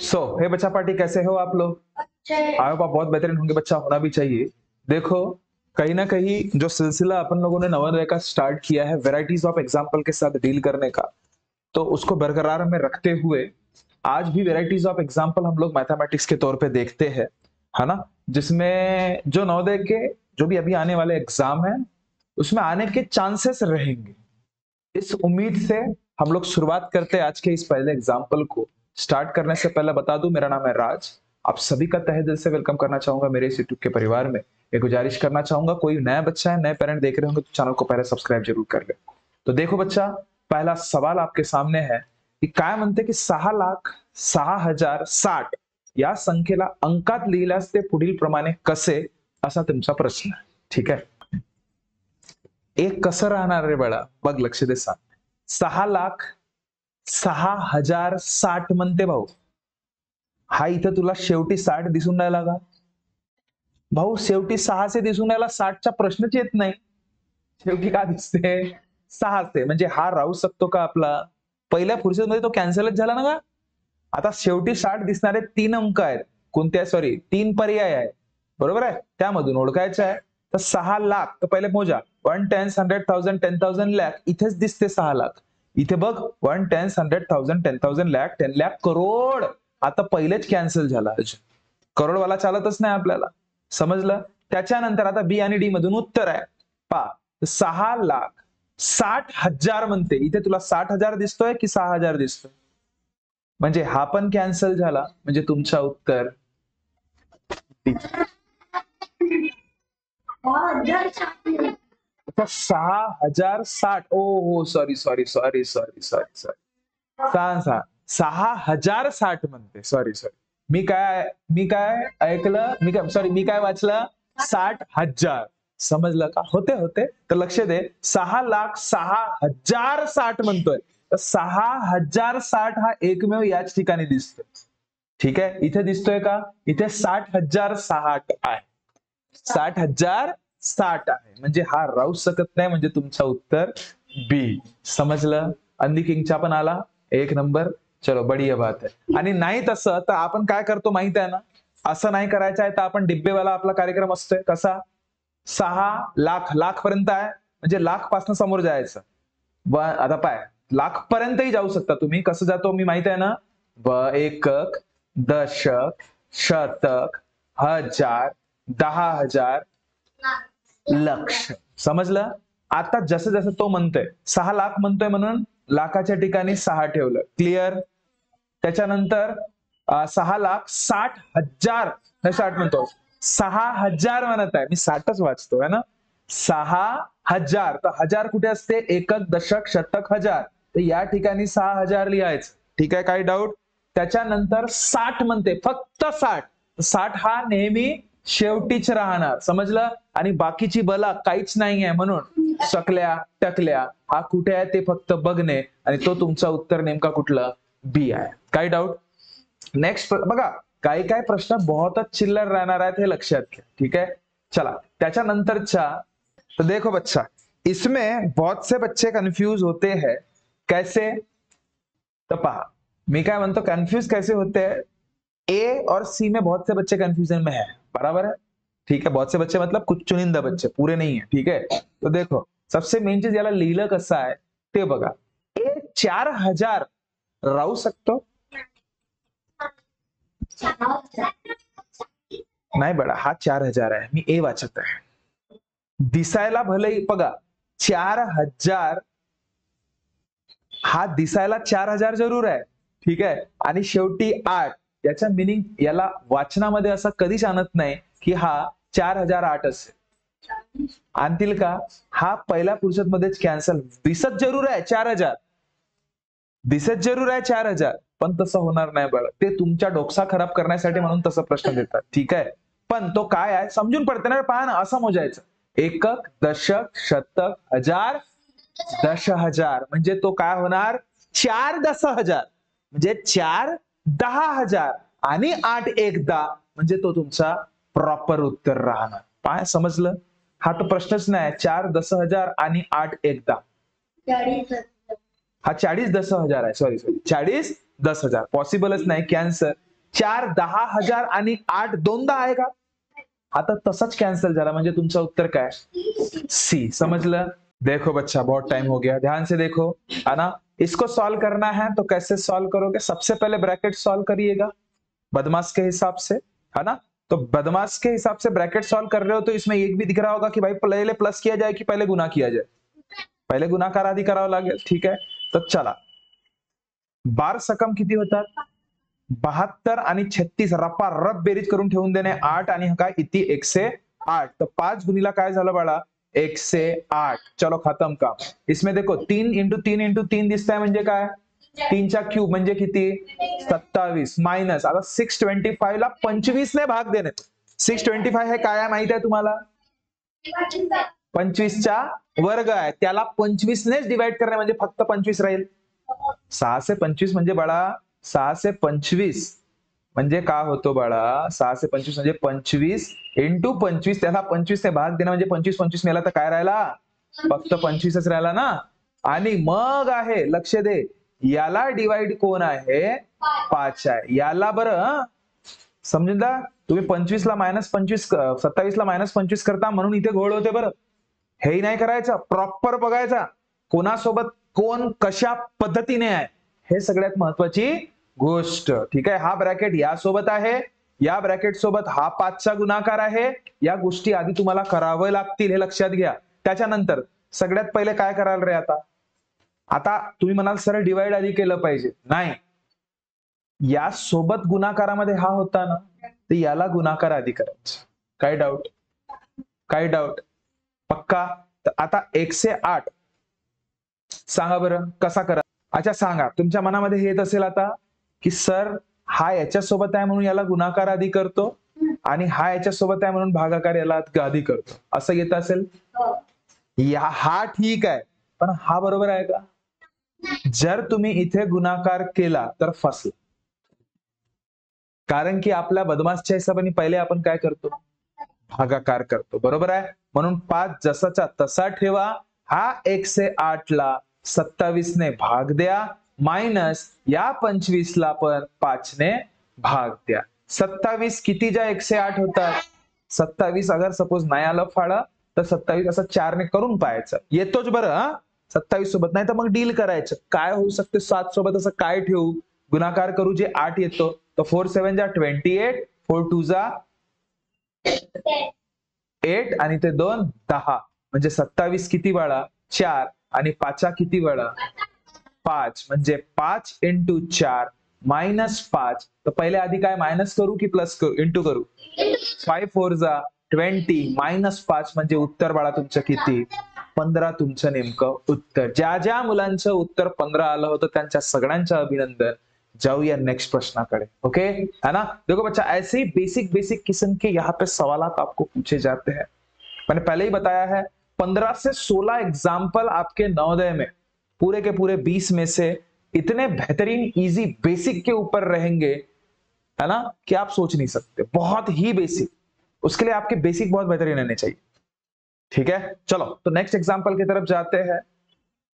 हे बच्चा पार्टी, कैसे हो आप लोग? आप बहुत बेहतरीन होंगे, बच्चा होना भी चाहिए। देखो, कहीं ना कहीं जो सिलसिला अपन लोगों ने नवोदय का स्टार्ट किया है वेराइटीज ऑफ एग्जाम्पल के साथ डील करने का, तो उसको बरकरार में रखते हुए आज भी वेराइटीज ऑफ एग्जाम्पल हम लोग मैथमेटिक्स के तौर पे देखते हैं, है ना? जिसमें जो नवोदय के जो भी अभी आने वाले एग्जाम है उसमें आने के चांसेस रहेंगे। इस उम्मीद से हम लोग शुरुआत करते हैं आज के इस पहले एग्जाम्पल को। स्टार्ट करने से पहले बता दूं, मेरा नाम है राज। आप सभी का तहे दिल से वेलकम करना चाहूंगा मेरे इस यूट्यूब के परिवार में। एक गुजारिश करना चाहूंगा, कोई नया बच्चा है, नए पेरेंट देख रहे होंगे तो चैनल को पहले सब्सक्राइब जरूर कर ले। तो देखो बच्चा, पहला सवाल आपके सामने है की काय म्हणते की 6,06,060 या संख्येला अंकात लिहिल्यास ते पुढील प्रमाणे कसे, असा तुमचा प्रश्न आहे। ठीक आहे, एक कसं राहणार रे बाळा, बघ लक्ष दे सांग। 6,06,060 म्हणते भाऊ, हा इथं तुला शेवटी 60 दिसून राहिला का भाऊ? शेवटी 6 दिसून राहिला, 60चा प्रश्नच येत नाही। शेवटी का दिसते? 6 म्हणजे हा राहू शकतो का आपला? पहिल्या फुरसतमध्ये तो कॅन्सलच झाला ना का? आता शेवटी 60 दिसणारे 3 अंक आहेत, कोणत्या? सॉरी 3 पर्याय आहेत, बरोबर आहे? त्यामधून ओळखायचं आहे। तर 6 लाख, तर पहिले मोजा 1 10 100,000 10,000 लाख, इथेच दिसते 6 लाख। इथे बघ 1 10 100,000 10,000 लाख 10 लाख करोड, आता पहिलेच कॅन्सल झाला। करोडवाला चालतच नाही आपल्याला, समजलं? त्याच्यानंतर आता बी आणि डी मधून उत्तर आहे पा, 6,60,000 म्हणते, इथे तुला 60,000 दिसतोय की 6,000 दिसतोय? म्हणजे हा पण कॅन्सल झाला, म्हणजे तुमचा उत्तर D. 6,060, oh sorry sorry sorry sorry sorry sorry 6,060 म्हणते, सॉरी सॉरी, मी काय ऐकलं, मी काय वाचलं? 60,000, समजलं का? होते तर लक्ष दे, 6,06,060 म्हणतोय, तर 6,060 हा एकमेव याच ठिकाणी दिसतोय। ठीक आहे, इथे दिसतोय का? इथे 60,060 आहे, 60,060 आहे, म्हणजे हा राहू शकत नाही, म्हणजे तुमचं उत्तर बी। समजलं? अंधी किंगचा पण आला, 1 नंबर, चलो बढ़िया बात आहे। आणि नाही तसं तर आपण काय करतो माहित आहे ना? असं नाही करायचं आहे तर आपण डिब्बेवाला आपला कार्यक्रम असतोय कसा, 6 लाख, लाख पर्यंत आहे म्हणजे लाख पासून समोर जायचं। आता पाय, लाख पर्यंतही जाऊ शकता तुम्ही, कसं जातो मी माहित आहे ना? एकक, दशक, शतक, हजार, 10,000, लक्ष, समजलं? आता जसं जसं तो म्हणतोय 6 लाख म्हणतोय म्हणून लाखाच्या ठिकाणी 6 ठेवलं, क्लिअर? त्याच्यानंतर 6,60,000 नाही 60 म्हणतो, 6,000 म्हणत आहे, मी 60च वाचतो है ना? 6,000, तर हजार कुठे असते? एकक, दशक, शतक, हजार, तर या ठिकाणी 6,000 लिहायचं। ठीक आहे, काही डाऊट? त्याच्यानंतर 60 म्हणते, फक्त 60, 60 हा नेहमी शेवटीच राहणार, समजलं? आणि बाकीची बला काहीच नाही आहे, म्हणून शकल्या टकल्या हा कुठे आहे ते फक्त बघणे, आणि तो तुमचा उत्तर नेमका कुठला? बी आहे। काही डाऊट? नेक्स्ट बघा, काही काही प्रश्न बहुतच चिल्लर रहना रहे थे, लक्षात घ्या। ठीक है, चला त्याच्यानंतरचा, तो देखो बच्चा, इसमें बहुत से बच्चे कंफ्यूज होते हैं, कैसे? तो पहा, मी काय म्हणतो कंफ्यूज कैसे होते हैं? ए और सी में बहुत से बच्चे कंफ्यूजन में है, बराबर है? ठीक है, बहुत से बच्चे मतलब कुछ चुनिंदा बच्चे, पूरे नहीं है। ठीक है, तो देखो सबसे मेन चीज याला लिहिलं कसं आहे ते बघा। ए 4,000 राहू शकतो? नाही बडा, हा 4,000 आहे, मी ए वाचत आहे। दिसायला भले बघा 4,000, हा दिसायला 4,000 जरूर आहे, ठीक आहे, आणि शेवटी 8, याचा मिनिंग याला वाचनामध्ये असं कधीच आणत नाही की हा 4,008 असेल, आणतील का? हा पहिल्या पुरुषात मध्येच कॅन्सल, दिसत जरूर आहे 4,000, दिसत जरूर आहे 4,000, पण तसं होणार नाही बरं, ते तुमच्या डोकसा खराब करण्यासाठी म्हणून तसं प्रश्न देतात। ठीक आहे, पण तो काय आहे समजून पडते ना, पहा ना, असं मोजायचं, एकक, दशक, शतक, हजार, 10,000, म्हणजे तो काय होणार? 4 10,000, म्हणजे 4 10,000 आणि 8 1 10, म्हणजे तो तुमचा प्रॉपर उत्तर राहणार। काय समजलं? हा तर प्रश्नच नाही, 4 10,000 आणि 8 1 10, हा 40 10,000 आहे, सॉरी 40 10,000 पॉसिबलच नाही, कॅन्सर। 4 10,000 आणि 8 दोनदा आहे का? आता तसंच कॅन्सल झाला म्हणजे तुमचं उत्तर काय? सी. समझलं? देखो बच्चा बहुत टाइम हो गया, ध्यान से देखो, है ना। इसको सॉल्व करना है तो कैसे सॉल्व करोगे? सबसे पहले ब्रैकेट सॉल्व करिएगा बदमाश के हिसाब से, है ना। तो बदमाश के हिसाब से ब्रैकेट सॉल्व कर रहे हो तो इसमें एक भी दिख रहा होगा कि भाई पहले प्लस किया जाए कि पहले गुना किया जाए? पहले गुणाकार आधी करावं लागेल, ठीक आहे। तर चला, बार सकम किती होतात? 72 आणि 36 रपा रप बेरीज करून ठेवून देणे 8 आणि काय किती 108। तर 5 गुणीला काय झालं बाळा? 108। चलो खत्म काम। इसमें देखो 3 इंटू 3 इंटू 3 दिसतंय म्हणजे काय? 3चा क्यूब म्हणजे किती? 27 मायनस आता 625 ला 25 ने भाग देणे। 625 हे काय आहे माहिती आहे तुम्हाला? 25चा वर्ग आहे, त्याला 25 नेच डिवाइड करणे म्हणजे फक्त 25 राहील। 6 से 25 म्हणजे बाळा 6 से 25 म्हणजे काय होतो बाळा? 6 से 25 म्हणजे 25 इंटू 25, त्याला 25 ने भाग देणं म्हणजे 25 25 नेला तर काय राहिला? फक्त 25च राहिला ना। आणि मग आहे, लक्ष दे, याला डिवाइड कोण आहे? 5 आहे। याला बरं समजला? तुम्ही 25 ला -25 27 ला -25 करता म्हणून इथे घोळ होते बरं। हेही नाही करायचं, प्रॉपर बघायचा कोणासोबत कोण कशा पद्धतीने आहे, हे सगळ्यात महत्वाची गोष्ट, ठीक आहे। हा ब्रॅकेट या सोबत आहे, या ब्रॅकेट सोबत हा 5चा गुणाकार आहे, या गोष्टी आधी तुम्हाला करावं लागतील हे लक्षात घ्या। त्याच्यानंतर सगळ्यात पहिले काय कराल रे? आता तुम्ही म्हणाल सर डिवाइड आधी केलं पाहिजे, नाही, या सोबत गुणाकारामध्ये हा होता ना, तर याला गुणाकार आधी करायचं। काय डाऊट? काय डाऊट? पक्का? तर आता 108 सांगा बरं कसा करा? अच्छा सांगा, तुमच्या मनामध्ये हे येत असेल आता की सर हा याच्या सोबत आहे म्हणून याला गुणाकार आधी करतो आणि हा याच्या सोबत आहे म्हणून भागाकार याला आधी करतो, असं येत असेल? हा ठीक आहे, पण हा बरोबर आहे का? जर तुम्ही इथे गुणाकार केला तर फसला, कारण की आपल्या बदमाशच्या हिशोबाने पहिले आपण काय करतो? भागाकार करतो, बरोबर आहे। म्हणून 5 जसाचा तसा ठेवा, हा 108 ला 27 ने भाग द्या, मायनस या 25 ला पण 5 ने भाग द्या। 27 किती ज्या 108 होतात? 27 अगर सपोज नाही आलं फाळा तर 27 असं 4 ने करून पाहायचं, येतोच बरं हा 27 सोबत, नाही तर मग डील करायचं। काय होऊ शकते 7 सोबत असं काय ठेवू? गुणाकार करू जे 8 येतो, तर 4 7 जा 28, 4 2 जा 8 आणि ते 2 10, म्हणजे 27 किती बाळा? 4 आणि 5 किती बाळा? 5, म्हणजे 5 इंटू 4 मायनस 5। तर पहिले आधी काय मायनस करू की प्लस करू? इंटू करू। 5 4 जा 20 मायनस 5 म्हणजे उत्तर बाळा तुमचं किती? 15 तुमचं नेमकं उत्तर। ज्या ज्या मुलांचं उत्तर 15 आलं होतं त्यांच्या सगळ्यांचं अभिनंदन। जाऊया नेक्स्ट प्रश्नाकडे, ओके, है ना। देखो बच्चा, ऐसे ही बेसिक बेसिक किस्म के यहाँ पे सवालात आपको पूछे जाते हैं। मैंने पहले ही बताया है 15 से 16 एग्जाम्पल आपके नवोदय में पूरे के पूरे 20 में से इतने बेहतरीन इजी बेसिक के ऊपर रहेंगे, है ना, कि आप सोच नहीं सकते। बहुत ही बेसिक, उसके लिए आपके बेसिक बहुत बेहतरीन रहने चाहिए, ठीक है। चलो तो नेक्स्ट एग्जाम्पल की तरफ जाते हैं।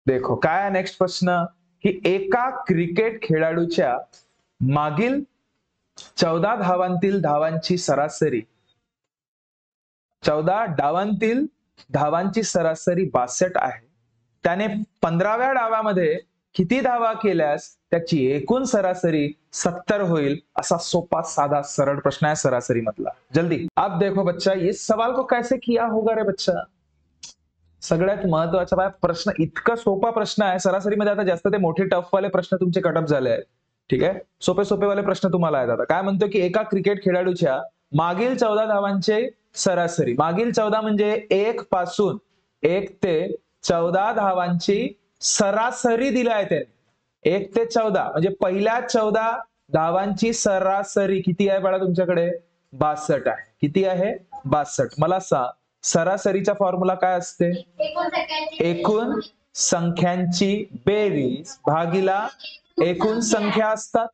देखो काय आहे नेक्स्ट प्रश्न, की एका क्रिकेट खेळाडूच्या मागील 14 धावांतील धावांची सरासरी 14 डावांतील धावांची सरासरी 62 आहे। त्याने 15व्या डावामध्ये किती धावा केल्यास त्याची एकूण सरासरी 70 होईल? असा सोपा साधा सरळ प्रश्न है सरासरी मधला। जल्दी अब देखो बच्चा, इस सवाल को कैसे किया होगा रे बच्चा? सगळ्यात महत्वाचा प्रश्न, इतका सोपा प्रश्न आहे सरासरीमध्ये। आता जास्त ते मोठे टफ वाले प्रश्न तुमचे कटअप झाले आहेत, ठीक आहे। सोपे सोपे वाले प्रश्न तुम्हाला आहेत। आता काय म्हणतो की एका क्रिकेट खेळाडूच्या मागील 14 धावांचे सरासरी, मागील 14 म्हणजे 1 पासून 1 ते 14 धावांची सरासरी दिली आहे त्याने। 1 ते 14 म्हणजे पहिल्या 14 धावांची सरासरी किती आहे बाळा तुमच्याकडे? 62 आहे। किती आहे? 62। मला सांग सरासरीचा फॉर्म्युला काय असते? एकूण संख्यांची बेरीज भागिला एकूण संख्या असतात।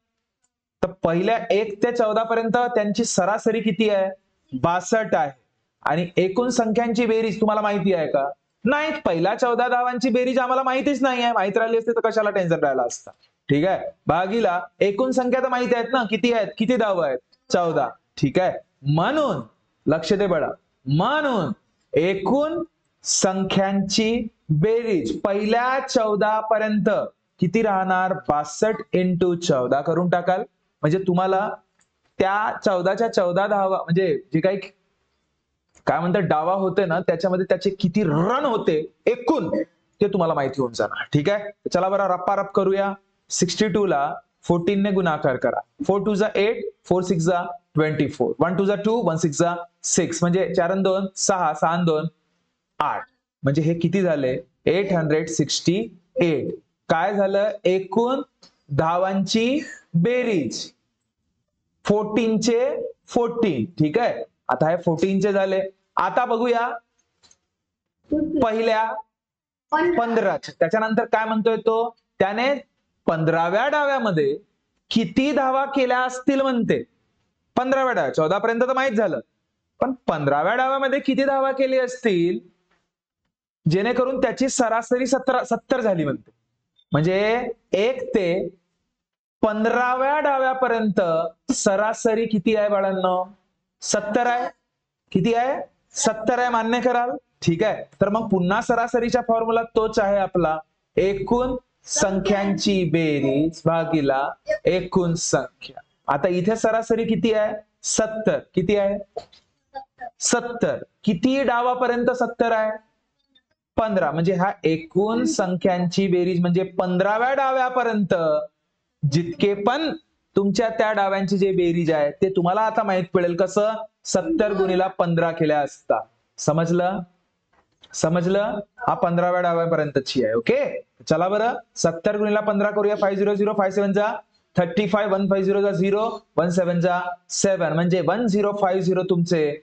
तर पहिल्या 1 ते 14 पर्यंत त्यांची सरासरी किती आहे? 62 आहे। आणि एकूण संख्यांची बेरीज तुम्हाला माहिती आहे का? नाही, पहिल्या 14 धावांची बेरीज आम्हाला माहितीच नाही आहे। माहित राहिली असते तर कशाला टेन्शन राहिला असता, ठीक आहे, भागीला एकूण संख्या तर माहिती आहेत ना, किती आहेत, किती धाव आहेत, 14. ठीक आहे, म्हणून लक्ष दे बळा, म्हणून एकूण संख्यांची बेरीज पहिल्या 14 पर्यंत किती राहणार, 62 इंटू 14 करून टाकाल. म्हणजे तुम्हाला त्या 14च्या 14 धावा म्हणजे जे काही काय म्हणतात डावा होते ना, त्याच्यामध्ये त्याचे किती रन होते एकूण ते तुम्हाला माहिती होऊन जाणार. ठीक आहे, चला बरं रप्पा करूया. 62 ला 14 ने गुणाकार करा. 4 2 जा 8, 4 6 जा 24, 1 2 जा 2, 1 6 जा 6, म्हणजे 4 आणि 2 6, 6 आणि 2 8, म्हणजे हे किती झाले 868. काय झालं, एकूण धावांची बेरीज 14 चे 14. ठीक आहे, आता हे 14 चे झाले. आता बघूया पहिल्या 15, त्याच्यानंतर काय म्हणतोय तो, त्याने 15व्या डाव्यामध्ये किती धावा केल्या असतील म्हणते. 15व्या डाव्या, 14 पर्यंत तर माहित झालं, पण 15व्या डाव्यामध्ये किती धावा केली असतील जेणेकरून त्याची सरासरी 70 झाली म्हणते. म्हणजे 1 ते 15व्या डाव्यापर्यंत सरासरी किती आहे बाळांनो, 70 आहे. किती आहे, 70 आहे, मान्य कराल. ठीक आहे, तर मग पुन्हा सरासरीच्या फॉर्म्युला तोच आहे आपला, एकूण संख्यांची बेरीज भागीला एकूण संख्या. आता इथे सरासरी किती आहे, 70. किती आहे, 70. किती डावापर्यंत 70 आहे, 15. म्हणजे हा एकूण संख्यांची बेरीज म्हणजे 15व्या डाव्यापर्यंत जितके पण तुमच्या त्या डाव्यांची जे बेरीज आहे ते तुम्हाला आता माहित पडेल कसं, 70 गुणिला 15 केल्या असता. समजलं, समजलं, हा 15व्या डाव्यापर्यंतची आहे. ओके, चला बरं 70 गुणिला 15 करूया. 500, 5 7 जा 35, 150 जा 0, 17 जा 7, म्हणजे 1050 तुमचे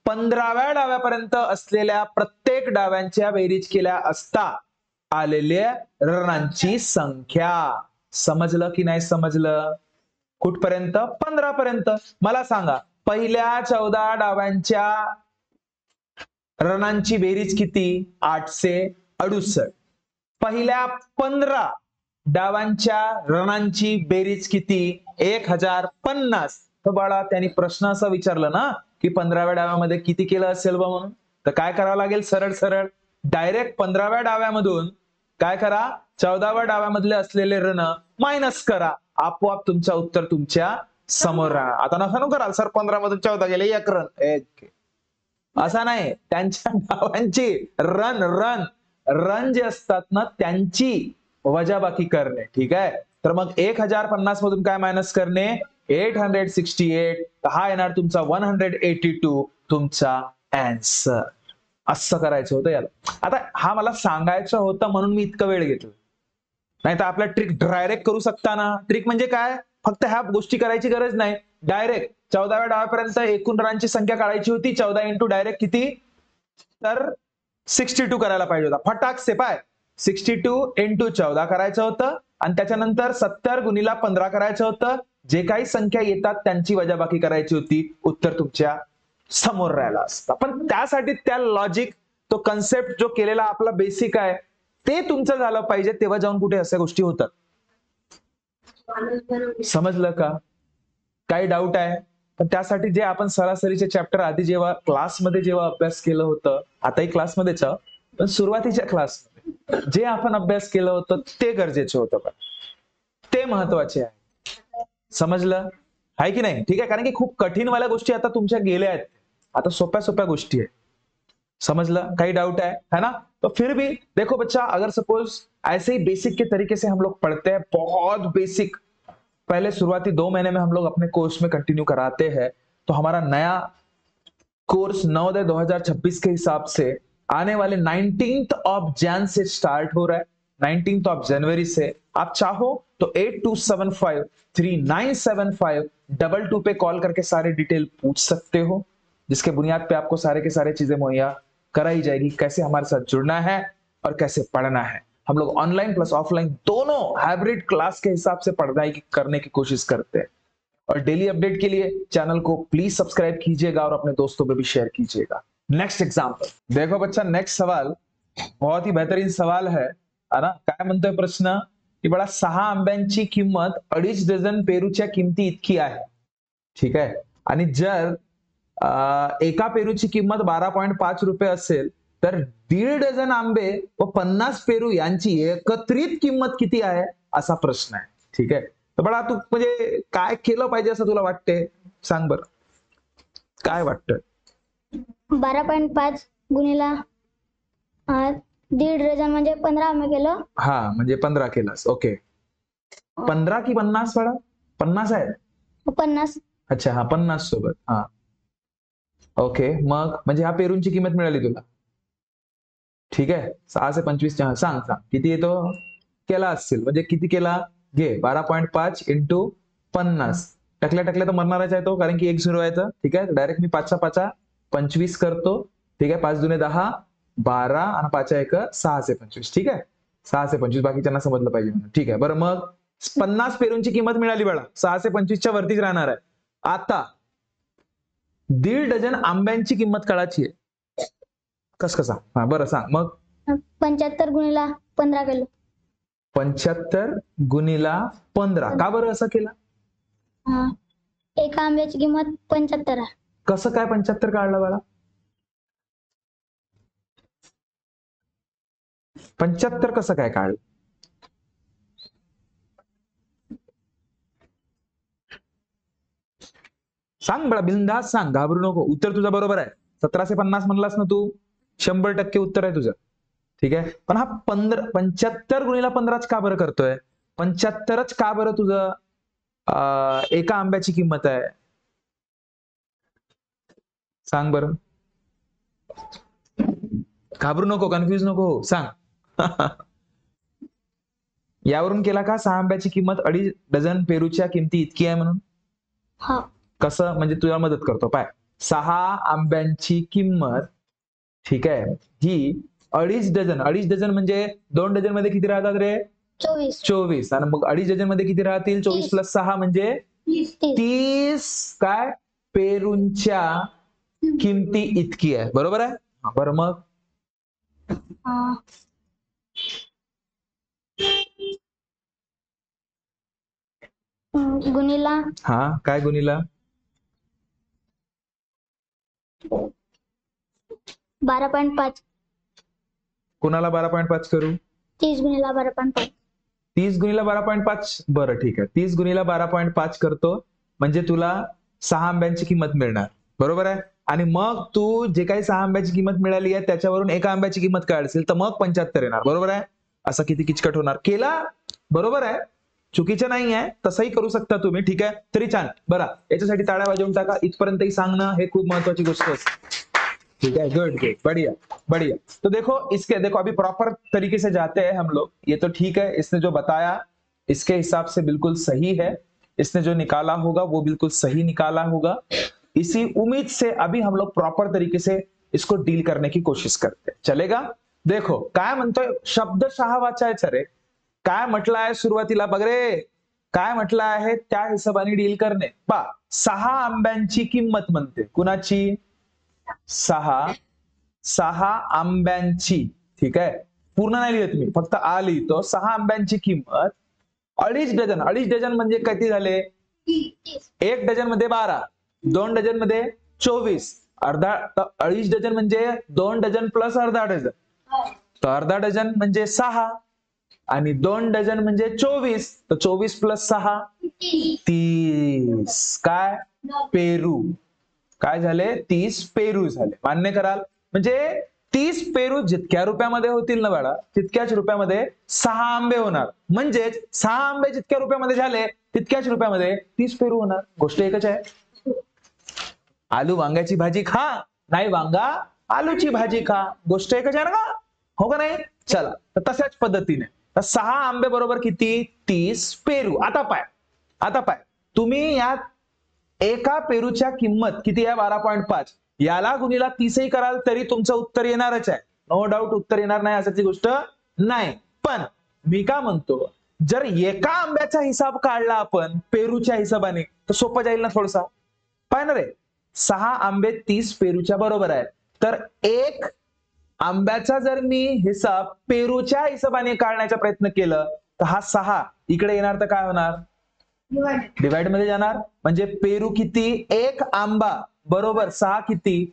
15व्या डाव्यापर्यंत असलेल्या प्रत्येक डाव्यांच्या बेरीज केल्या असता आलेल्या रनांची संख्या. समजलं की नाही समजलं, कुठपर्यंत, 15 पर्यंत. मला सांगा पहिल्या 14 डाव्यांच्या रनांची बेरीज किती, 868. पहिल्या 15 डावांच्या रनांची बेरीज किती, 1050. तर बाळा त्यांनी प्रश्न असा विचारला ना की 15व्या डाव्यामध्ये किती केलं असेल बा म्हणून, तर काय करावं लागेल, सरळ सरळ डायरेक्ट 15व्या डाव्यामधून काय करा, 14व्या डाव्यामधले असलेले रण मायनस करा, आपोआप तुमचं उत्तर तुमच्या समोर राहणार. आता नका कराल सर 15 मधून 14 गेले 1 रन, असा नाही, त्यांच्या डावांची रन रन रन जे असतात ना त्यांची वजाबाकी करणे. ठीक आहे, तर मग 1050 मधून काय मायनस करणे, 868. हा येणार तुमचा 182 तुमचा आन्सर. असं करायचं होतं याला. आता हा मला सांगायचं होतं म्हणून मी इतका वेळ घेतला, नाही तर आपला ट्रिक डायरेक्ट करू शकता ना. ट्रिक म्हणजे काय, फक्त ह्या गोष्टी करायची गरज नाही, डायरेक्ट 14व्या डावापर्यंत एकूण रनांची संख्या काढायची होती. 14 इंटू डायरेक्ट किती, तर 62 करायला पाहिजे होता. फटाक से पाय 62 इंटू 14 करायचं होतं आणि त्याच्यानंतर 70 गुणिला 15 करायचं होतं. जे काही संख्या येतात त्यांची वजाबाकी करायची होती. उत्तर तुमच्या समोर राहिला असता. पण त्यासाठी त्या लॉजिक, तो कन्सेप्ट जो केलेला आपला बेसिक आहे ते तुमचं झालं पाहिजे, तेव्हा जाऊन कुठे अशा गोष्टी होतात. समजलं का, काही डाऊट आहे. पण त्यासाठी जे आपण सरासरीचे चॅप्टर आधी जेव्हा क्लासमध्ये जेव्हा अभ्यास केलं होतं, आताही क्लासमध्येच, पण सुरुवातीच्या क्लासमध्ये जे आपण अभ्यास केलं होतं ते गरजेचं होतं, पण ते महत्वाचे आहे. समजलं आहे की नाही, ठीक आहे. कारण की खूप कठीण वाल्या गोष्टी आता तुमच्या गेल्या आहेत, आता सोप्या सोप्या गोष्टी आहेत. समझला, काही डाउट है ना। तो फिर भी देखो बच्चा, अगर सपोज ऐसे ही बेसिक के तरीके से हम लोग पढ़ते हैं, बहुत बेसिक, पहले शुरुआती 2 महीने में हम लोग अपने कोर्स में कंटिन्यू कराते हैं, तो हमारा नया कोर्स नवोदय 2026 के हिसाब से आने वाले 19th of Jain say start हो रहा है, 19th ऑफ जनवरी से। आप चाहो तो 8275397522 पे कॉल करके सारे डिटेल पूछ सकते हो, जिसके बुनियाद पे आपको सारे के सारे चीजें मुहैया कराई जाएगी, कैसे हमारे साथ जुड़ना है और कैसे पढ़ना है। हम लोग ऑनलाइन प्लस ऑफलाइन दोनों हाइब्रिड क्लास के हिसाब से पढ़ाई करने की कोशिश करते हैं। और डेली अपडेट के लिए चैनल को प्लीज सब्सक्राइब कीजिएगा और अपने दोस्तों में भी शेयर कीजिएगा। नेक्स्ट एग्जाम्पल देखो बच्चा, नेक्स्ट सवाल बहुत ही बेहतरीन सवाल है ना। काय म्हणतोय प्रश्न की बघा 6 आंब्यांची किंमत 2.5 डझन पेरूच्या किमती इतकी आहे. ठीक आहे. आणि जर एका पेरूची किंमत 12.5 रुपये असेल तर 1.5 डझन आंबे व 50 पेरू यांची एकत्रित किंमत किती आहे असा प्रश्न आहे. ठीक आहे. तर बघा तू म्हणजे काय केलं पाहिजे असं तुला वाटते, सांग बरं काय वाटतं? 12.5 गुणिला 1.5 डझन म्हणजे 15 आंबे केलं. हा म्हणजे 15 केलास. ओके. 15 की 50 बळा? 50 आहे. 50. अच्छा हा 50 सोबत. हा ओके. मग म्हणजे ह्या पेरूंची किंमत मिळाली तुला. ठीक आहे. 6 से 25 सांग सांग किती येतो केला असतील म्हणजे किती केला घे 12.5 इंटू 50 टकल्या तर मरणारच आहे तो कारण की 1 0 आहे तर. ठीक आहे. डायरेक्ट मी 5 5 25 करतो. ठीक आहे. 5 दुने 10 12 आणि 5 1 6 से 25. ठीक आहे. 6 से 25 बाकीच्यांना समजलं पाहिजे. ठीक आहे. बरं मग 50 पेरूंची किंमत मिळाली बळा 6 से 25च्या वरतीच राहणार आहे. आता 1.5 डझन आंब्यांची किंमत काढायची आहे. कसं हा बरं सांग मग. 75 गुणिला 15 केलं. 75 गुणिला 15 का बरं असं केला? एका आंब्याची किंमत 75 आहे. कसं काय 75 काढला बाळा? 75 कसं काय काढलं? सांग बळा बिनधास्त सांग, घाबरू नको. उत्तर तुझं बरोबर आहे. 17 से 50 म्हणलास ना तू, 100% उत्तर आहे तुझं. ठीक आहे. पण हा 75 गुणिला 15 का बरं करतोय? 75च का बरं तुझं एका आंब्याची किंमत आहे? सांग बरं. घाबरू नको, कन्फ्युज नको हो, सांग. यावरून केला का 6 आंब्याची किंमत 2.5 डझन पेरूच्या किमती इतकी आहे म्हणून? कसं म्हणजे तुला मदत करतो पाय. 6 आंब्यांची किंमत ठीक आहे ही 2.5 डझन. 2.5 डझन म्हणजे 2 डझन मध्ये किती राहतात रे? 24. आणि मग 2.5 डझन मध्ये किती राहतील? 24 प्लस 6 म्हणजे 30 काय पेरूंच्या किमती इतकी आहे. बरोबर आहे. बरं मग गुणिला हा काय गुणिला 12.5. कुणाला 12.5 करू? 30 गुणिला 12.5. 30 गुणिला 12.5. बरं ठीक आहे. 30 गुणिला 12.5 करतो म्हणजे तुला 6 आंब्यांची किंमत मिळणार. बरोबर आहे. आणि मग तू जे काही 6 आंब्याची किंमत मिळाली आहे त्याच्यावरून एका आंब्याची किंमत काढशील तर मग 75 येणार. बरोबर आहे. असं किती किचकट होणार? केला बरोबर आहे. चुकीचं नाही आहे. तसंही करू शकता तुम्ही. ठीक आहे. तरी छान. बरं याच्यासाठी टाळ्या वाजवून टाका. इथपर्यंतही सांगणं हे खूप महत्वाची गोष्ट असते. ठीक है. गुड गुड बढ़िया बढ़िया. तो देखो अभी प्रॉपर तरीके से जाते हैं हम लोग. ये तो ठीक है. इसने जो बताया इसके हिसाब से बिल्कुल सही है. इसने जो निकाला होगा वो बिल्कुल सही निकाला होगा. इसी उम्मीद से अभी हम लोग प्रॉपर तरीके से इसको डील करने की कोशिश करते हैं. चलेगा. देखो काय म्हणतोय शब्दशः वाचायचं रे. काय म्हटलं आहे सुरुवातीला बघ रे. काय म्हटलं आहे त्या हिशोबाने डील करणे. 6 आंब्यांची किंमत म्हणते. कुणाची? 6 आंब्यांची. ठीक आहे. पूर्ण नाही लिहित मी, फक्त आ लिहितो. 6 आंब्यांची किंमत 2.5 डझन. 2.5 डझन म्हणजे किती झाले? 1 डझन मध्ये 12, 2 डझन मध्ये 24, अर्धा 2.5 डझन म्हणजे 2 डझन प्लस अर्धा डझन. तर अर्धा डझन म्हणजे 6 आणि 2 डझन म्हणजे 24. तर 24 प्लस 6 30 काय पेरू. काय झाले? 30 पेरू झाले. मान्य कराल? म्हणजे 30 पेरू जितक्या रुपयामध्ये होतील ना बाळा तितक्याच रुपयामध्ये 6 आंबे होणार. म्हणजेच 6 आंबे जितक्या रुपयामध्ये झाले तितक्याच रुपयामध्ये 30 पेरू होणार. गोष्ट एकच आहे. आलू वांग्याची भाजी खा, नाही वांगा आलूची भाजी खा. गोष्ट एकच आहे ना, हो का नाही? चला तर तशाच पद्धतीने 6 आंबे बरोबर किती? 30 पेरू. आता पाय तुम्ही यात एका पेरूच्या किंमत किती आहे? 12.5. याला गुणिला 30 कराल तरी तुमचं उत्तर येणारच आहे. नो डाऊट उत्तर येणार नाही असाची गोष्ट नाही. पण मी का म्हणतो जर एका आंब्याचा हिसाब काढला आपण पेरूच्या हिशोबाने तर सोपं जाईल ना थोडसा. पाय ना रे. 6 आंबे 30 पेरूच्या बरोबर आहे. तर एक आंब्याचा जर मी हिसाब पेरूच्या हिशोबाने काढण्याचा प्रयत्न केलं तर हा 6 इकडे येणार तर काय होणार, डिवाइड मध्ये जाणार. म्हणजे पेरू किती, एक आंबा बरोबर 6 किती,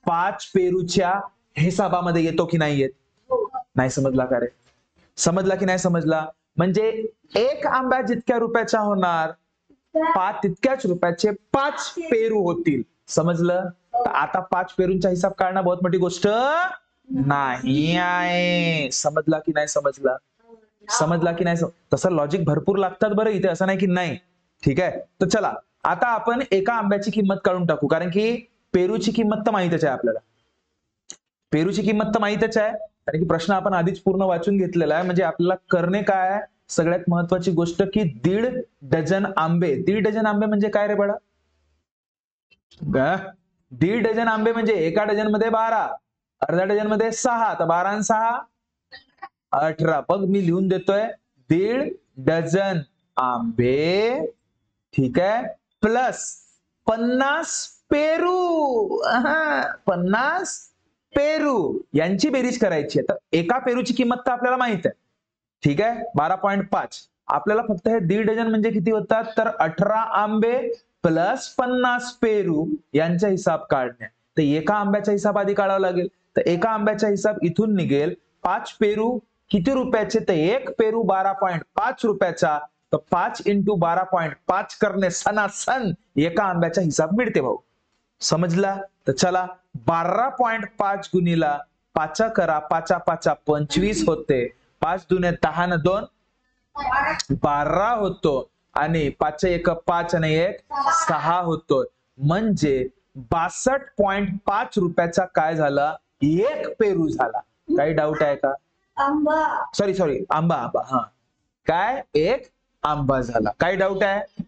5 पेरूच्या हिसाबामध्ये येतो की नाही येत. नाही समजला का रे, समजला की नाही समजला. म्हणजे एक आंबा जितक्या रुपयाचा होणार, 5 तितक्याच रुपयाचे 5 पेरू होतील. समजलं. तर आता 5 पेरूंचा हिसाब काढणं बहुत मोठी गोष्ट नाही आहे. समजला की नाही समजला, समजला की नाही. तसं लॉजिक भरपूर लागतात बरं इथे, असं नाही की नाही. ठीक आहे, तर चला आता आपण एका आंब्याची किंमत काढून टाकू, कारण की पेरूची किंमत तर माहितच आहे आपल्याला. पेरूची किंमत तर माहितच आहे, कारण की प्रश्न आपण आधीच पूर्ण वाचून घेतलेला आहे. म्हणजे आपल्याला करणे काय आहे, सगळ्यात महत्वाची गोष्ट की 1.5 डझन आंबे. 1.5 डझन आंबे म्हणजे काय रे बडा, 1.5 डझन आंबे म्हणजे एका डझन मध्ये 12, अर्ध्या डझन मध्ये 6, तर 12 आणि 6 18. बघ मी लिहून देतोय, 1.5 डझन आंबे, ठीक आहे, प्लस 50 पेरू. 50 पेरू यांची बेरीज करायची आहे. तर एका पेरूची किंमत तर आपल्याला माहित आहे, ठीक आहे, 12.5. आपल्याला फक्त हे 1.5 डझन म्हणजे किती होतात, तर 18 आंबे प्लस 50 पेरू यांचा हिसाब काढणे. तर एका आंब्याचा हिसाब आधी काढावा लागेल. तर एका आंब्याचा हिसाब इथून निघेल, 5 पेरू किती रुपयाचे, तर एक पेरू 12.5 रुपयाचा. तर 5 × 12.5 करणे सणासन एका आंब्याचा हिसाब मिळते भाऊ. समजला. तर चला 12.5 गुणिला 5 करा, 5 5 25 होते, 5 दुने 10 न 2 12 होतो, आणि 5 1 5 आणि 1 6 होतो. म्हणजे 62.5 रुपयाचा काय झाला, एक पेरू झाला. काही डाऊट आहे का. सॉरी आंबा हा काय, एक आंबा झाला. काही डाऊट आहे.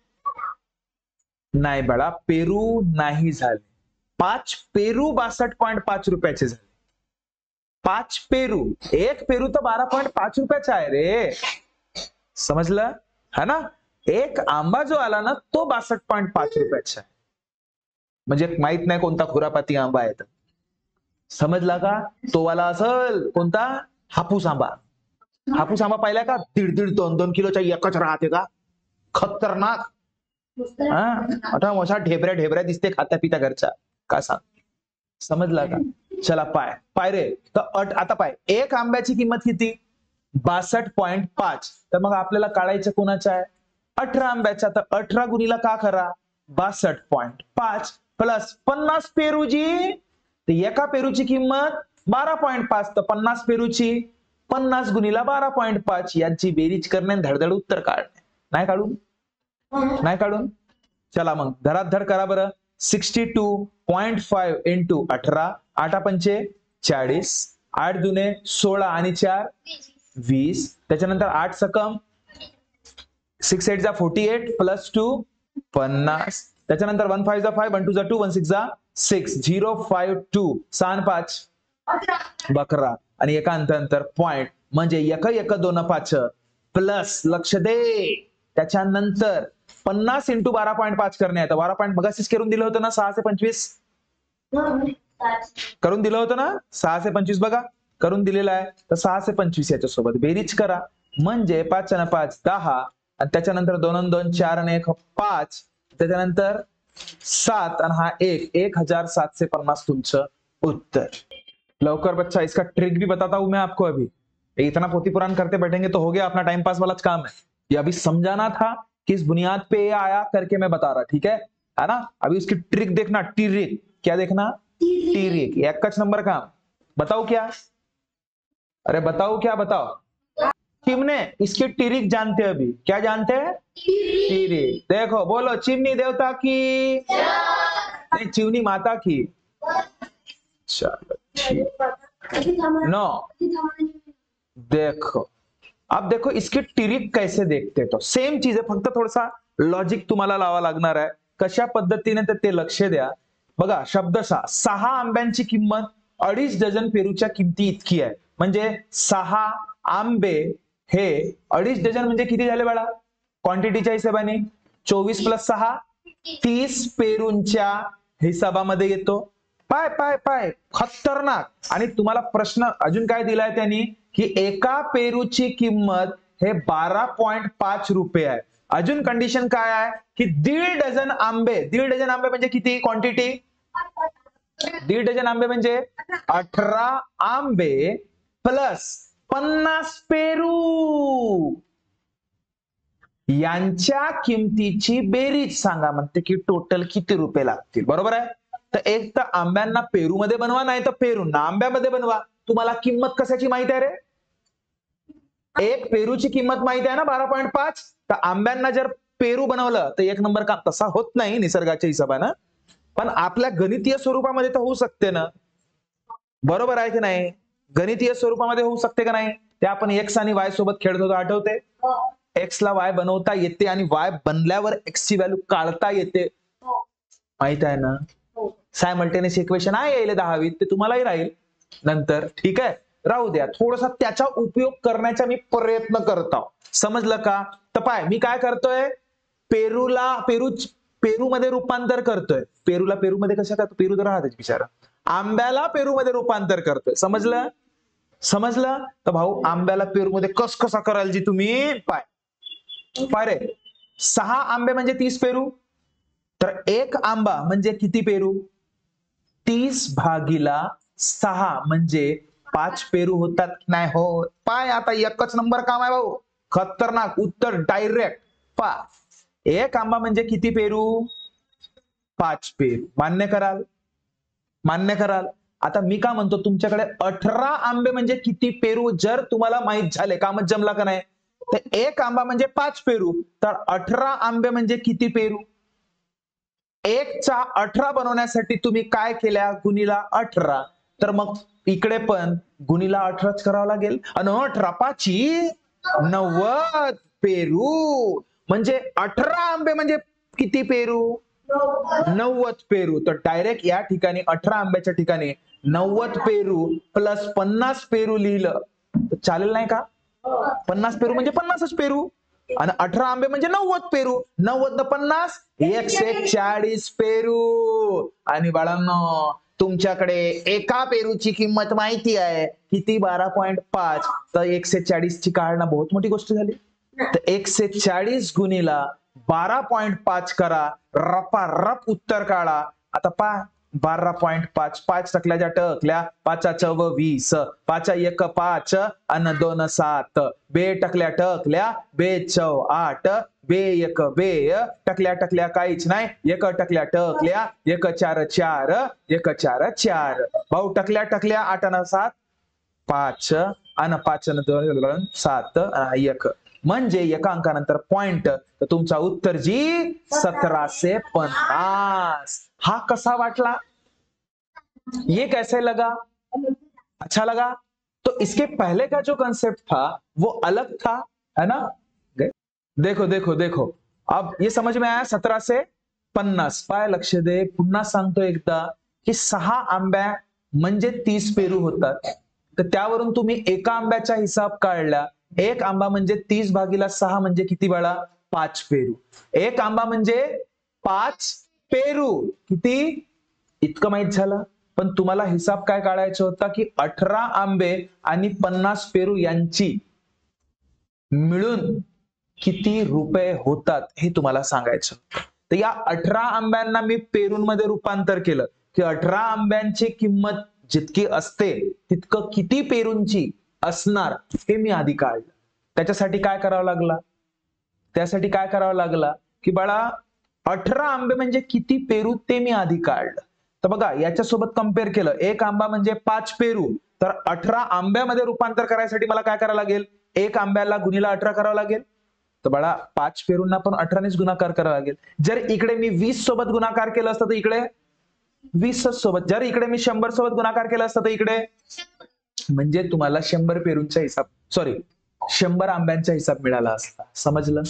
नाही बाळा, पेरू नाही झाले. 5 पेरू 62.5 रुपयाचे झाले. 5 पेरू, एक पेरू तर 12.5 रुपयाचा आहे रे. समजलं है ना. एक आंबा जो आला ना तो 62.5 रुपयाचा आहे. म्हणजे माहित नाही कोणता खुरापाती आंबा आहे. समजला का. तो वाला असल कोणता, हापूस आंबा. हापूस आंबा पाहिला का, 1.5 2 किलोचा एकच राहते का, खतरनाक. आता मोठा ढेबऱ्या दिसते खाता पिता घरचा, का सांग. समजला का. चला पाय रे. तर आता पाय, एक आंब्याची किंमत किती, 62.5. तर मग आपल्याला काढायचं कोणाच्या आहे, 18 आंब्याचा. तर 18 गुणिला का करा, 62.5 प्लस 50 पेरूजी. तर एका पेरूची किंमत 12.5, तर 50 पेरूची 50 गुणिला 12.5 यांची बेरीज करणे, धडधड उत्तर काढणे. नाही काढून चला मग धरात धड करा बरं. 62.5 × 18, 8 पंचे 40, 8 दुने 16 आणि 4 20. त्याच्यानंतर 8 सकम 6 8 48 प्लस 2 50. त्याच्यानंतर 1 5 5, 1 2 2, 1 6 6, 0 5 2, 6 5 11, आणि एका अंतर पॉइंट, म्हणजे 1 1 2 5 प्लस, लक्ष दे, त्याच्यानंतर 50 × 12.5 करणे आहे. 12. मगाशीच करून दिलं होतं ना, 6 से 25 करून दिलं होतं ना, 6 से 25 बघा करून दिलेला आहे. तर 6 से 25 याच्यासोबत बेरीज करा, म्हणजे 5 आणि 5 10, आणि त्याच्यानंतर 2 आणि 2 4 आणि 1 5, त्याच्यानंतर 7 आणि हा 1, 1750 तुमचं उत्तर. लवकर बच्चा, इसका ट्रिक भी बताता हूं मैं आपको. अभी इतना पोथी पुराण करते बैठेंगे तो हो गया, अपना टाइम पास वाला काम है. ये अभी समझाना था, किस बुनियाद पे आया करके मैं बता रहा, ठीक है ना. अभी उसकी ट्रिक देखना, टिरिक. क्या देखना, टिरिक. एक नंबर काम. बताओ क्या, अरे बताओ क्या, बताओ. चिमने इसकी टिरिक जानते, अभी क्या जानते हैं, टिरिक. देखो बोलो, चिमनी देवता की, नहीं चिमनी माता की. चलो नो, देखो अब देखो इसकी टिरिक कैसे देखते. तो सेम चीज आहे, फक्त थोडासा लॉजिक तुम्हाला लावा लागणार आहे. कशा पद्धतीने तर ते लक्ष द्या. बघा शब्दशः 6 आंब्यांची किंमत 2.5 डझन पेरूच्या किमती इतकी आहे. म्हणजे 6 आंबे हे 2.5 डझन म्हणजे किती झाले बाळा, क्वांटिटीच्या हिशोबाने 24 + 6 30 पेरूंच्या हिसाबामध्ये येतो. पाय खतरनाक. आणि तुम्हाला प्रश्न अजून काय दिलाय त्यांनी, की एका पेरूची किंमत हे 12.5 रुपये आहे. अजून कंडिशन काय आहे की 1.5 डझन आंबे, 1.5 डझन आंबे म्हणजे किती क्वांटिटी, 1.5 डझन आंबे म्हणजे 18 आंबे प्लस 50 पेरू यांच्या किमतीची बेरीज सांगा. म्हणते की टोटल किती रुपये लागतील. बरोबर आहे. तर एक तर आंब्यांना पेरूमध्ये बनवा, नाही तर पेरूंना आंब्यामध्ये बनवा. तुम्हाला किंमत कशाची माहिती आहे रे, एक पेरूची किंमत माहिती आहे ना 12.5. तर आंब्यांना जर पेरू बनवलं तर एक नंबर काम. तसा होत नाही निसर्गाच्या हिशोबानं, पण आपल्या गणितीय स्वरूपामध्ये तर होऊ शकते ना. बरोबर आहे की नाही, गणितीय स्वरूपामध्ये होऊ शकते का नाही. ते आपण एक्स आणि वाय सोबत खेळत होतो, आठवते. एक्स ला वाय बनवता येते आणि वाय बनल्यावर एक्स ची व्हॅल्यू काढता येते, माहित आहे ना. सायमल्टेनियस इक्वेशन आहे यायला 10वीत, ते तुम्हालाही राहील नंतर. ठीक आहे, राहू द्या. थोडासा त्याचा उपयोग करण्याचा मी प्रयत्न करतो, समजलं का. तर पाय मी काय करतोय, पेरू मध्ये रूपांतर करतोय. पेरूला पेरू मध्ये कशा करतो, पेरू तर राहतेच बिचारा. आंब्याला पेरू मध्ये रूपांतर करतोय. समजलं, समजलं. तर भाऊ आंब्याला पेरू मध्ये कसा कराल जी तुम्ही पाय रे. 6 आंबे म्हणजे 30 पेरू. तर एक आंबा म्हणजे किती पेरू, 30/6 म्हणजे 5 पेरू होतात नाही हो. पाय आता एकच नंबर काम आहे भाऊ, खतरनाक उत्तर डायरेक्ट. पा एक आंबा म्हणजे किती पेरू, 5 पेरू. मान्य कराल, मान्य कराल. आता मी काय म्हणतो, तुमच्याकडे 18 आंबे म्हणजे किती पेरू जर तुम्हाला माहित झाले, कामच जमला का नाही. तर एक आंबा म्हणजे 5 पेरू, तर 18 आंबे म्हणजे किती पेरू. 1चा 18 बनवण्यासाठी तुम्ही काय केल्या, गुणीला 18. तर मग इकडे पण गुणीला 18च करावं लागेल. आणि 18×5 90 पेरू. म्हणजे 18 आंबे म्हणजे किती पेरू, 90 पेरू. तर डायरेक्ट या ठिकाणी 18 आंब्याच्या ठिकाणी 90 पेरू प्लस 50 पेरू लिहिलं तर चालेल नाही का. 50 पेरू म्हणजे 50च पेरू आणि 18 आंबे म्हणजे 90 पेरू. 90 न 50 140 पेरू. आणि बाळांनो तुमच्याकडे एका पेरूची किंमत माहिती आहे किती, 12.5. तर 140 ची काढणं बहुत मोठी गोष्ट झाली. तर 140 गुणीला 12.5 करा, रपारप उत्तर काढा. आता पा 12.5, 5 टकल्याच्या टकल्या, 5×4 = 20, 5×1 5 आणि 2 7, बे टकल्या टकल्या, 2×4 8, 2×1 2, टकल्या टकल्या काहीच नाही, 1 टकल्या टकल्या, 1×4 4, 1×4 4. भाऊ टकल्या टकल्या, 8 आणि 7 5 आणि 5 आणि 2 7 आणि 1, म्हणजे एका अंकानंतर पॉइंट. तर तुमचा उत्तर जी 1750. हा कसा वाटला, ये कैसे लगा, अच्छा लगा. तो इसके पहले का जो कंसेप्ट था वो अलग था, है ना. देखो देखो देखो, अब ये समझ में आया 1750. पाय लक्ष दे, पुन्हा सांगतो एकदा की 6 आंब्या म्हणजे 30 पेरू होतात. तर त्यावरून तुम्ही एका आंब्याचा हिसाब काढला. एक आंबा म्हणजे 30/6 म्हणजे किती बाळा, 5 पेरू. एक आंबा म्हणजे 5 पेरू किती, इतकं माहित झालं. पण तुम्हाला हिसाब काय काढायचा होता की 18 आंबे आणि 50 पेरू यांची मिळून किती रुपये होतात हे तुम्हाला सांगायचं. तर या 18 आंब्यांना मी पेरूंमध्ये रूपांतर केलं की 18 आंब्यांची किंमत जितकी असते तितकं किती पेरूंची असणार हे मी आधी काढलं. त्याच्यासाठी काय करावं लागला, त्यासाठी काय करावं लागला की बाळा 18 आंबे म्हणजे किती पेरू ते मी आधी काढलं. तर बघा याच्यासोबत कम्पेअर केलं, एक आंबा म्हणजे 5 पेरू. तर 18 आंब्यामध्ये रूपांतर करायसाठी मला काय करावं लागेल, एक आंब्याला गुणीला 18 करावं लागेल. तर बाळा 5 पेरूंना पण 18नेच गुणाकार करावा लागेल. जर इकडे मी 20 सोबत गुणाकार केलं असतं तर इकडे 20 सोबत, जर इकडे मी 100 सोबत गुणाकार केला असता तर इकडे, म्हणजे तुम्हाला 100 पेरूंचा हिसाब, सॉरी 100 आंब्यांचा हिसाब मिळाला असता. समजलं.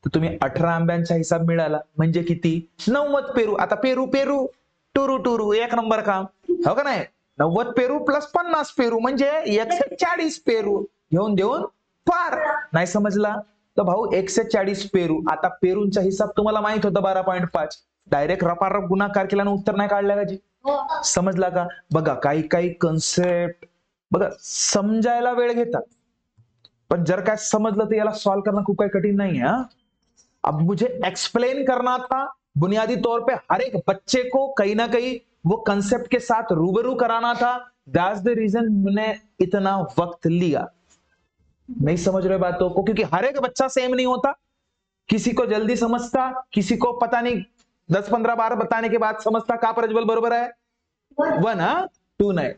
तर तुम्ही 18 आंब्यांचा हिसाब मिळाला म्हणजे किती, 90 पेरू. आता पेरू पेरू टुरू टुरू, एक नंबर काम, हो का नाही. 90 पेरू प्लस 50 पेरू म्हणजे 140 पेरू. घेऊन देऊन पार. नाही समजला. तर भाऊ 140 पेरू. आता पेरूंचा हिसाब तुम्हाला माहित होता 12.5. डायरेक्ट रपारप गुणाकार केल्यानं उत्तर नाही काढल्या का. समजला का. बघा काही काही कन्सेप्ट बघा समजायला वेळ घेतात, पण जर काय समझलं तो याला सॉल्व करना खूप काही कठिन नहीं है। अब मुझे एक्सप्लेन करना था बुनियादी तौर पे, हर एक बच्चे को कहीं ना कहीं वो कंसेप्ट के साथ रूबरू कराना था। दैट्स द रीजन मैंने इतना वक्त लिया। नहीं समझ रहे बातों को, क्योंकि हर एक बच्चा सेम नहीं होता। किसी को जल्दी समझता, किसी को पता नहीं 10-15 बार बताने के बाद समझता। का प्रज्वल बरोबर है? 1 हाँ 2 नहीं।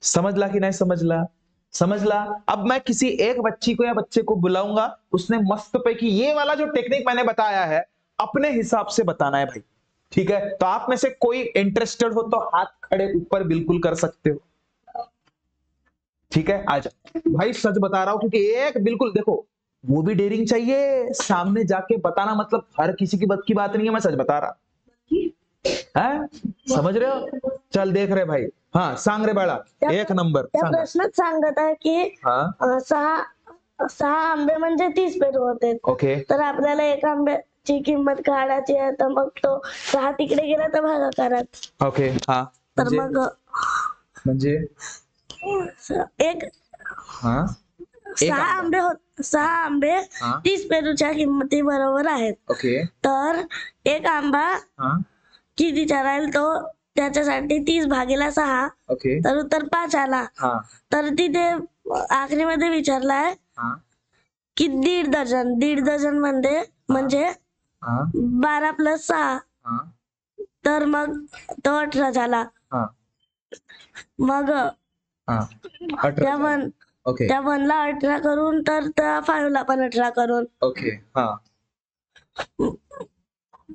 समझला कि नहीं समझला? समझला। अब मैं किसी एक बच्ची को या बच्चे को बुलाऊंगा, उसने मस्त पैकी ये वाला जो टेक्निक मैंने बताया है अपने हिसाब से बताना है भाई। ठीक है, तो आप में से कोई इंटरेस्टेड हो तो हाथ खड़े ऊपर बिल्कुल कर सकते हो। ठीक है, आजा भाई, सच बता रहा हूं, क्योंकि एक बिल्कुल देखो वो भी डेयरिंग चाहिए, सामने जाके बताना मतलब हर किसी की बस की बात नहीं है। मैं सच बता रहा है, समझ रहे हो? चल देख रहे भाई, हाँ सांग रे बाळा, एक नंबर त्या सांगा। प्रश्नात सांगत आहे की हाँ सहा आंबे म्हणजे 30 पेरू होते, ओके तर आपल्याला एक आंब्याची किंमत काढायची आहे, तर मग तो 6 तिकडे गेला तर भागाकारात. ओके हाँ तर मग म्हणजे एक हाँ एक 6 आंबे हाँ 30 पेरूच्या किंमती बरोबर आहेत. ओके तर एक आंबा हाँ कितीचा राहील तो त्याच्यासाठी 30 भागीला 6, ओके तर उत्तर 5 आला. हाँ तर तिथे आखरीमध्ये विचारलाय हाँ की 1.5 डझन. 1.5 डझन म्हणजे हाँ 12 + 6, हाँ तर मग तो 18 झाला. हाँ मग हाँ त्या 1 ओके त्या 1 ला 18 करून, तर त्या 5 ला पण 18 करून, ओके हाँ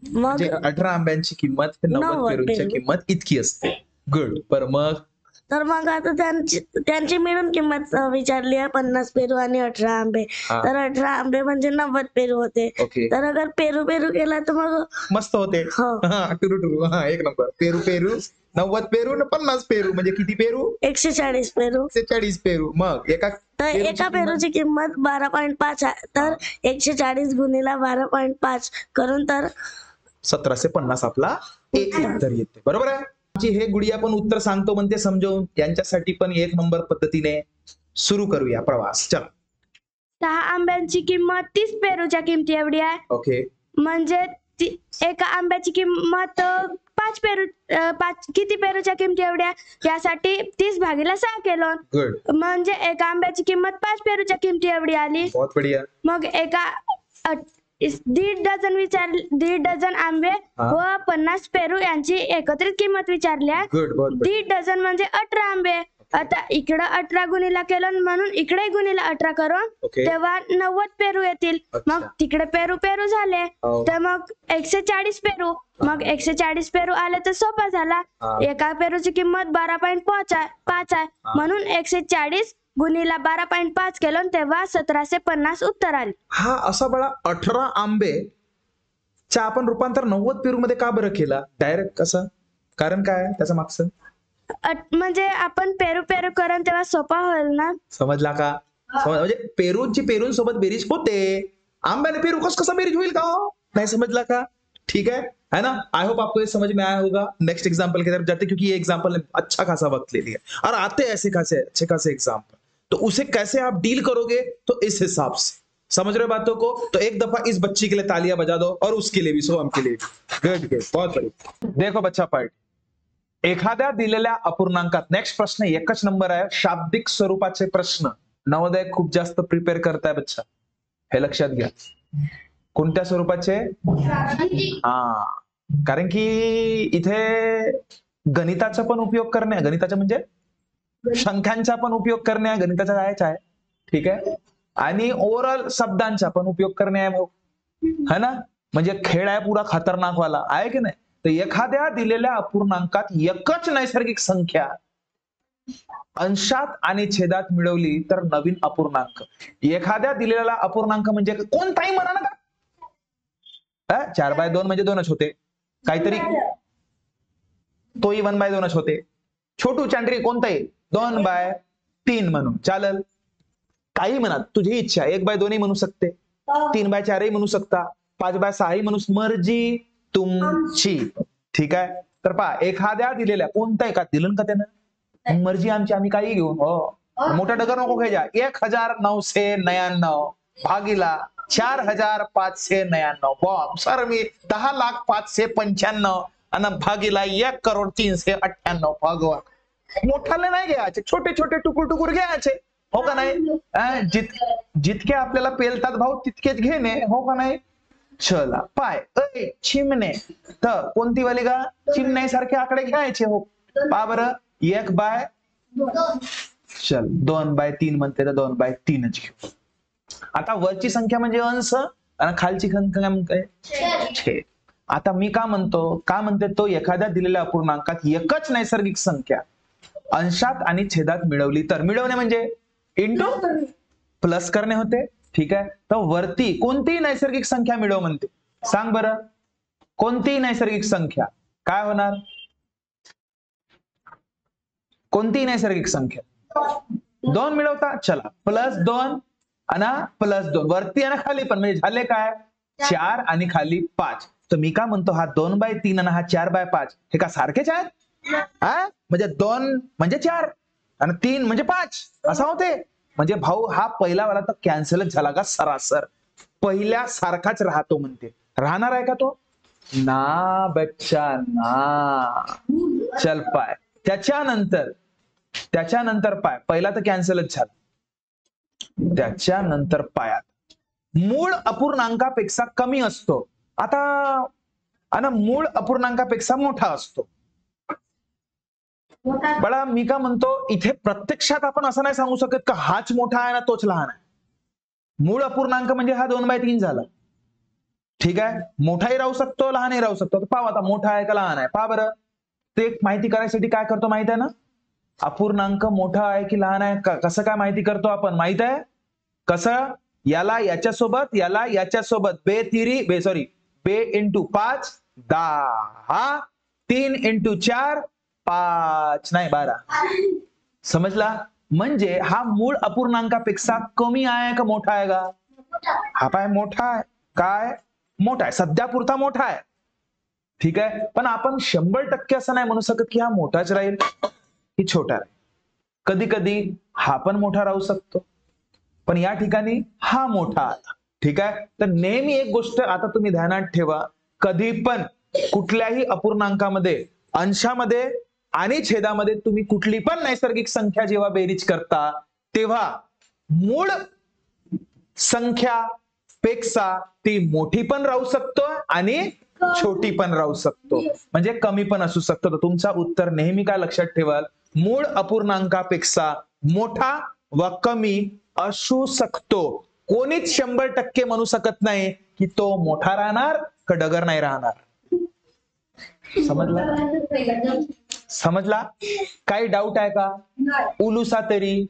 मग म्हणजे 18 आंब्यांची किंमत 90 90 पेरूंची पेरू. किंमत इतकी असते। गुड, पर मग तर मग आता त्यांची मिळून किंमत विचारली आहे, 50 पेरू आणि 18 आंबे. हा. तर 18 आंबे म्हणजे 90 पेरू होते. ओके तर अगर पेरू केला तर मग मस्त होते। हो. हाँ टुरू टुरू, हाँ एक नंबर। पेरू 90 पेरू न 50 पेरू म्हणजे किती पेरू? 140 पेरू. 140 पेरू। मग एका तर एका पेरूची किंमत 12.5 आहे, तर 140 गुणिला 12.5 करून तर 1750 आपला एक उत्तर येते। बरोबर आहे? आमची हे गुडिया पण उत्तर सांगतो म्हणते समजावून, त्यांच्यासाठी पण 1 नंबर पद्धतीने सुरू करूया प्रवास। चल 6 आंब्यांची किंमत 30 पेरूच्या किमती एवढी आहे, ओके म्हणजे एका आंब्याची किंमत 5 किती पेरूच्या किमती एवढ्या, यासाठी 30 भागीला 6 केलं, गुड, म्हणजे एका आंब्याची किंमत 5 पेरूच्या किमती एवढी आली. बहुत बढ़िया। मग 1.5 डझन 1.5 डझन आंबे हा. व 50 पेरू यांची एकत्रित किंमत विचारली आहे. गुड, बहुत बढ़िया। 1.5 डझन म्हणजे 18 आंबे. आता इकडं 18 गुणिला केलं, म्हणून इकडे गुणिला 18 करून ओके तेव्हा 90 पेरू येतील. अच्छा. मग तिकडे पेरू झाले, हो. तर मग 140 पेरू. मग 140 पेरू आले तर सोपा झाला. हा. एका पेरूची किंमत 12.5 आहे, हा. म्हणून 140 गुणिला 12.5 केलं, तेव्हा 1750 उत्तर आले. हा असा बळा 18 आंबे च्या आपण रूपांतर 90 पेरू मध्ये का बरं केला डायरेक्ट? कसं, कारण काय त्याच्या मागचं? म्हणजे आपण पेरू करून तेव्हा सोपा होईल ना. समजला का? म्हणजे पेरूंसोबत बेरीज होते, आंब्याने पेरू कसं बेरीज होईल का हो? नहीं समझला का? ठीक है ना? आई होप आपको ये समझ में आया होगा। नेक्स्ट एग्जांपल की तरफ जाते, क्योंकि ये एग्जांपल ने अच्छा खासा वक्त ले लिया और आते ऐसे खासे अच्छे खासे एग्जांपल, तो उसे कैसे आप डील करोगे तो इस हिसाब से। समझ रहे हो बातों को? तो एक दफा इस बच्ची के लिए तालियां बजा दो और उसके लिए भी, सोहम के लिए भी। गुड, बहुत बढ़िया। देखो बच्चा पार्ट, एखाद्या दिलेल्या अपूर्णांकात, नेक्स्ट प्रश्न एकच नंबर आहे, शाब्दिक स्वरूपाचे प्रश्न नवोदय खूप जास्त प्रिपेअर करताय बच्चा, हे लक्षात घ्या। कोणत्या स्वरूपाचे? हा, कारण की इथे गणिताचा पण उपयोग करणे, गणिताचा म्हणजे संख्यांचा पण उपयोग करणे, गणिताचा जायचा आहे, ठीक आहे, आणि ओव्हरऑल शब्दांचा पण उपयोग करणे आहे भाऊ, है ना? म्हणजे खेळ आहे पुरा खतरनाक वाला, आहे की नाही? तर एखाद्या दिलेल्या अपूर्णांकात एकच नैसर्गिक संख्या अंशात आणि छेदात मिळवली तर नवीन अपूर्णांक. एखाद्या दिलेला अपूर्णांक म्हणजे कोणताही म्हणा ना, 4/2 म्हणजे 2च होते, काहीतरी तोही 1/2च होते. छोटू चांडरी कोणताही 2/3 म्हणून चालेल, काही म्हणा, तुझी इच्छा. 1/2 म्हणू शकते, 3/4 म्हणू शकता, 5/6 म्हणू, मर्जी तुमची, ठीक आहे. तर पहा, एखाद्या दिलेल्या कोणता एका दिलं का त्यानं, मर्जी आमची, आम्ही काही घेऊन, हो मोठा डगर नको घ्यायचा. 1999 भागीला 4599. बॉम्ब सर मी 10,0595 आणि भागीला 1,03,98. भगवान मोठाले नाही घ्यायचे, छोटे छोटे टुकुर टुकुर घ्यायचे, हो का नाही. जितके आपल्याला पेलतात भाऊ तितकेच घेणे, हो का नाही. चला पाय चिमणे, तर कोणती वाली का चिमण्यासारखे आकडे घ्यायचे. हो पा बरं 1/2. चल 2/3 म्हणते तर 2/3 घेऊ. आता वरची संख्या म्हणजे अंश आणि खालची संख्या काय छेद. आता मी का म्हणते तो एखाद्या दिलेल्या अपूर्णांकात एकच नैसर्गिक संख्या अंशात आणि छेदात मिळवली तर, मिळवणे म्हणजे इंटू प्लस करणे होते. ठीक आहे, तर वरती कोणतीही नैसर्गिक संख्या मिळव म्हणते. सांग बरं कोणतीही नैसर्गिक संख्या काय होणार. कोणतीही नैसर्गिक संख्या 2 मिळवता. चला +2 आणि +2 वरती आणि खाली पण, म्हणजे झाले काय 4 आणि खाली 5. तर मी का म्हणतो हा 2/3 आणि हा 4/5 हे का सारखेच आहेत. म्हणजे 2 म्हणजे 4 आणि 3 म्हणजे 5 असा होते. म्हणजे भाऊ हा पहिला वाला तर कॅन्सलच झाला का सरासर, पहिल्या सारखाच राहतो म्हणते. राहणार आहे का तो ना बच्चा ना. चल पाय त्याच्यानंतर पाय पहिला तर कॅन्सलच झाला. त्याच्यानंतर पायात मूळ अपूर्णांकापेक्षा कमी असतो. आता आणि मूळ अपूर्णांकापेक्षा मोठा असतो. बळा मी का म्हणतो इथे प्रत्यक्षात आपण असं नाही सांगू शकत का हाच मोठा आहे ना तोच लहान आहे. मूळ अपूर्णांक म्हणजे हा 2/3 झाला. ठीक आहे, मोठाही राहू शकतो लहानही राहू शकतो. तर पाहा आता मोठा आहे का लहान आहे पहा बरं. ते माहिती करायसाठी काय करतो माहित आहे ना, अपूर्णांक मोठा आहे की लहान आहे कसं काय माहिती करतो आपण माहित आहे कसं. याला याच्यासोबत याला याच्यासोबत बे × 5 10, 3 × 4 5 नाही 12. समजला. म्हणजे हा मूळ अपूर्णांकापेक्षा कमी आहे का मोठा आहे का. हा पाय मोठा आहे. काय मोठा आहे, सध्या पुरता मोठा आहे. ठीक आहे, पण आपण 100% असं नाही म्हणू शकत की हा मोठाच राहील की छोटा राहील. कधी कधी हा पण मोठा राहू शकतो, पण या ठिकाणी हा मोठा आला. ठीक आहे, तर नेहमी एक गोष्ट आता तुम्ही ध्यानात ठेवा, कधी पण कुठल्याही अपूर्णांकामध्ये अंशामध्ये आणि छेदामध्ये तुम्ही कुठली पण नैसर्गिक संख्या जेव्हा बेरीज करता तेव्हा मूळ संख्यापेक्षा ती मोठी पण राहू शकतो आणि छोटी पण राहू शकतो, म्हणजे कमी पण असू शकतो. तर तुमचा उत्तर नेहमी काय लक्षात ठेवाल, मूळ अपूर्णांकापेक्षा मोठा व कमी असू शकतो. कोणीच 100% म्हणू शकत नाही की तो मोठा राहणार का डगर नाही राहणार. समजला. काही डाउट है का, उलूसा तरी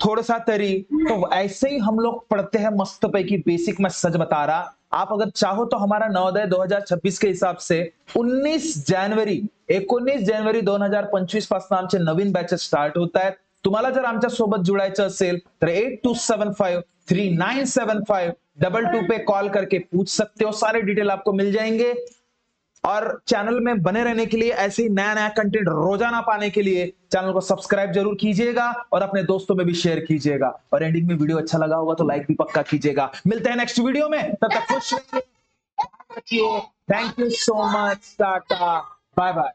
थोड़ा तरी. तो ऐसे ही हम लोग पढ़ते हैं मस्त पैकी बेसिक. मैं सच बता रहा, आप अगर चाहो तो हमारा नवोदय 2026 के हिसाब से 19 जानेवारी 2025 पासून आमचे नवीन बॅचेस स्टार्ट होत आहेत. तुम्हाला जर आमच्या सोबत जुडायचं असेल तर 8275397522 पे कॉल करके पूछ सकते हो. सारे डिटेल आपको मिल जाएंगे. और चैनल में बने रहने के लिए, ऐसे ही नया नया कंटेंट रोजाना पाने के लिए चैनल को सब्सक्राइब जरूर कीजिएगा और अपने दोस्तों में भी शेयर कीजिएगा. और एंडिंग में वीडियो अच्छा लगा होगा तो लाइक भी पक्का कीजिएगा. मिलते हैं नेक्स्ट वीडियो में, तब तक खुश रहिए. Thank you so much. Tata bye bye.